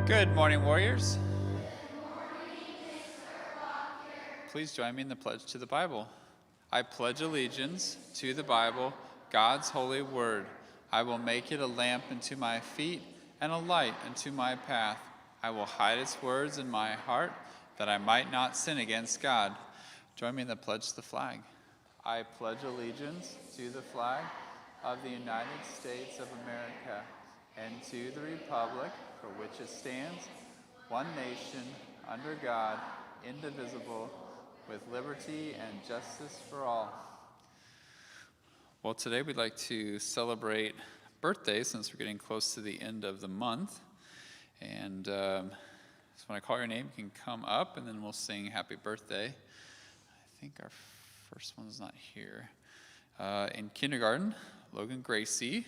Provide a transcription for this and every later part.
Good morning, warriors. Please join me in the pledge to the Bible. I pledge allegiance to the Bible, God's holy word. I will make it a lamp unto my feet and a light unto my path. I will hide its words in my heart, that I might not sin against God. Join me in the pledge to the flag. I pledge allegiance to the flag of the United States of America and to the republic for which it stands, one nation, under God, indivisible, with liberty and justice for all. Well, today we'd like to celebrate birthdays since we're getting close to the end of the month. And so when I call your name, you can come up and then we'll sing happy birthday. I think our first one's not here. In kindergarten, Logan Gracie.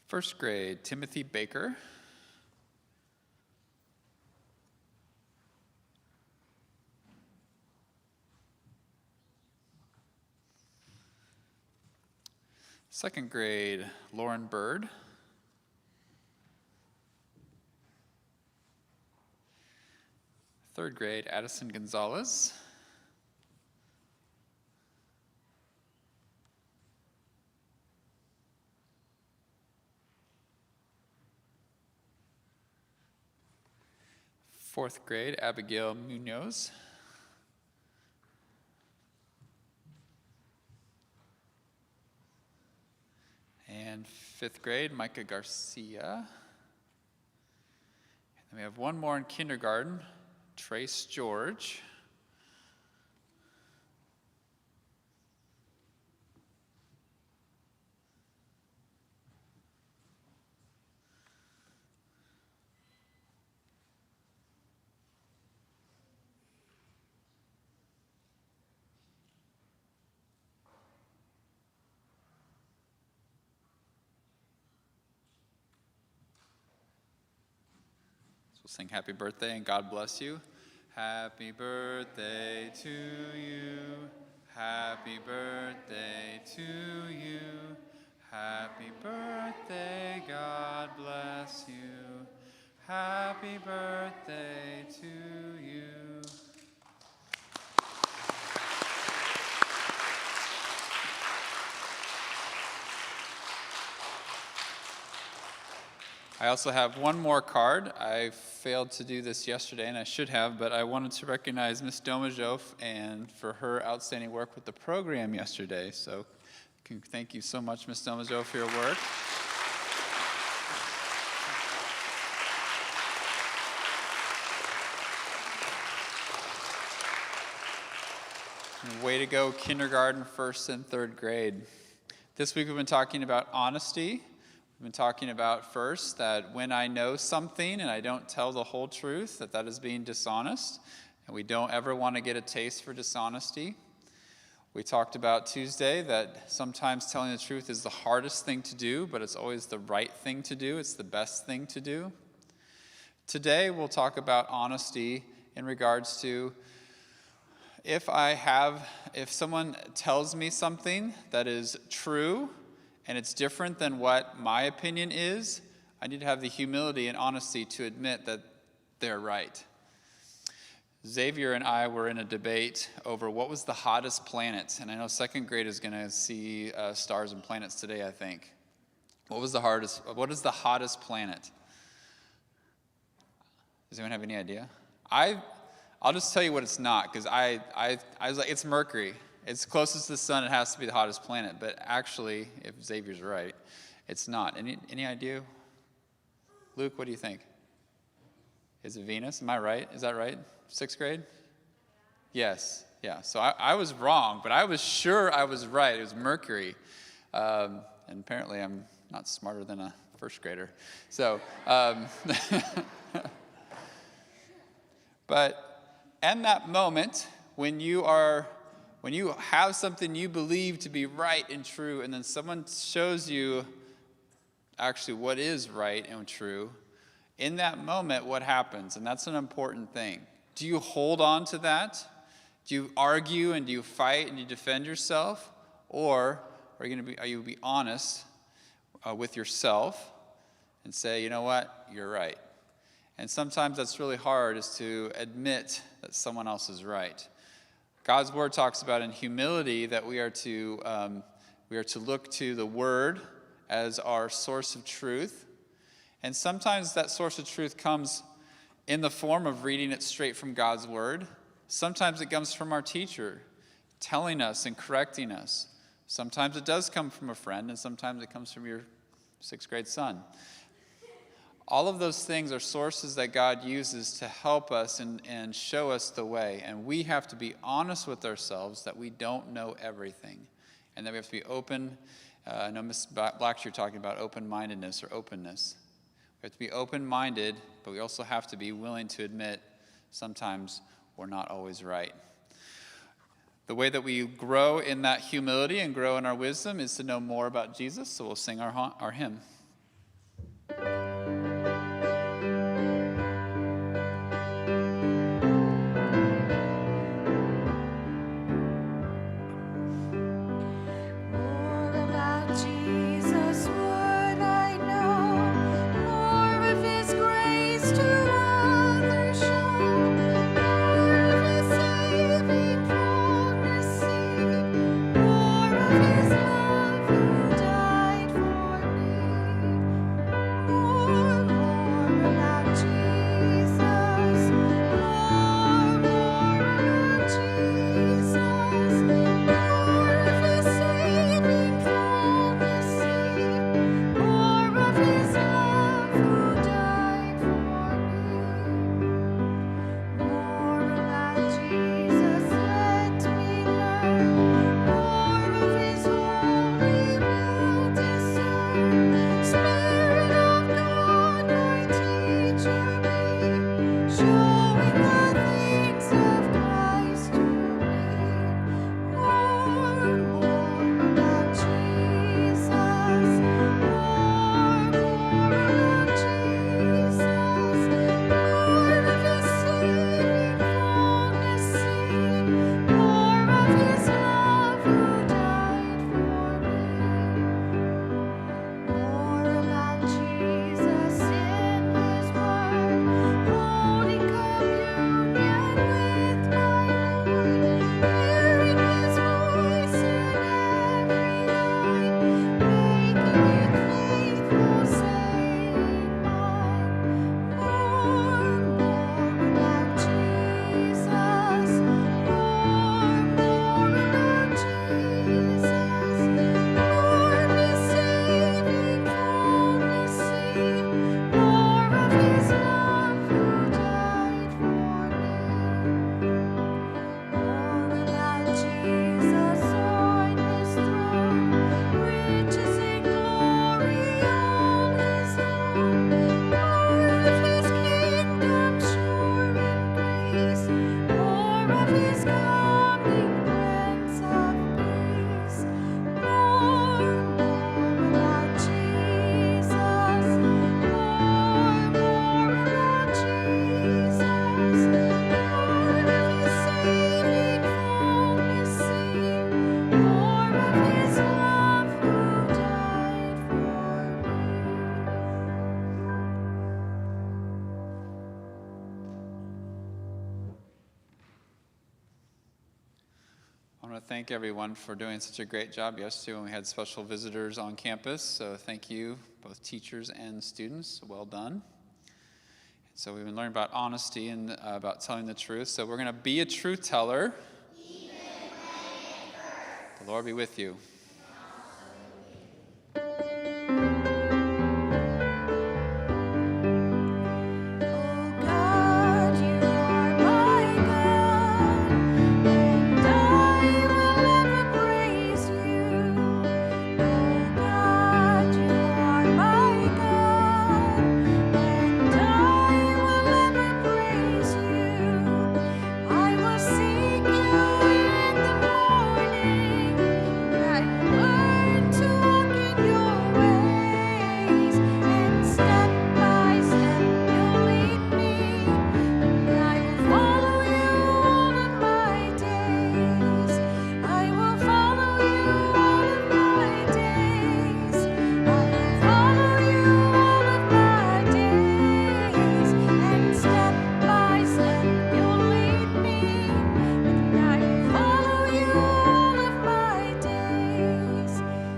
First grade, Timothy Baker. Second grade, Lauren Bird. Third grade, Addison Gonzalez. Fourth grade, Abigail Munoz. And fifth grade, Micah Garcia. And then we have one more in kindergarten, Trace George. We'll sing happy birthday and God bless you. Happy birthday to you. Happy birthday to you. Happy birthday, God bless you. Happy birthday to you. I also have one more card. I failed to do this yesterday, and I should have, but I wanted to recognize Ms. Domajof and for her outstanding work with the program yesterday. So thank you so much, Ms. Domajof, for your work. And way to go, kindergarten, first and third grade. This week we've been talking about honesty. We've been talking about first that when I know something and I don't tell the whole truth, that is being dishonest, and we don't ever want to get a taste for dishonesty. We talked about Tuesday that sometimes telling the truth is the hardest thing to do, but it's always the right thing to do. It's the best thing to do. Today we'll talk about honesty in regards to if someone tells me something that is true, and it's different than what my opinion is, I need to have the humility and honesty to admit that they're right. Xavier and I were in a debate over what was the hottest planet, and I know second grade is going to see stars and planets today, I think. What is the hottest planet? Does anyone have any idea? I'll just tell you what it's not, because I was like, it's Mercury. It's closest to the sun, it has to be the hottest planet. But actually, if Xavier's right, it's not. Any idea? Luke, what do you think? Is it Venus? Am I right? Is that right? Sixth grade? Yes. Yeah. So I was wrong, but I was sure I was right. It was Mercury. And apparently I'm not smarter than a first grader. So, but in that moment, when you have something you believe to be right and true, and then someone shows you actually what is right and true, in that moment, what happens? And that's an important thing. Do you hold on to that? Do you argue and do you fight and you defend yourself? Or are you be honest with yourself and say, you know what, you're right? And sometimes that's really hard, is to admit that someone else is right. God's word talks about in humility that we are to look to the word as our source of truth. And sometimes that source of truth comes in the form of reading it straight from God's word. Sometimes it comes from our teacher telling us and correcting us. Sometimes it does come from a friend, and sometimes it comes from your 6th grade son. All of those things are sources that God uses to help us and show us the way. And we have to be honest with ourselves that we don't know everything. And that we have to be open. I know Ms. Blackshear talking about open-mindedness or openness. We have to be open-minded, but we also have to be willing to admit sometimes we're not always right. The way that we grow in that humility and grow in our wisdom is to know more about Jesus. So we'll sing our hymn. I want to thank everyone for doing such a great job yesterday when we had special visitors on campus. So thank you, both teachers and students. Well done. So we've been learning about honesty and about telling the truth. So we're going to be a truth teller. The Lord be with you.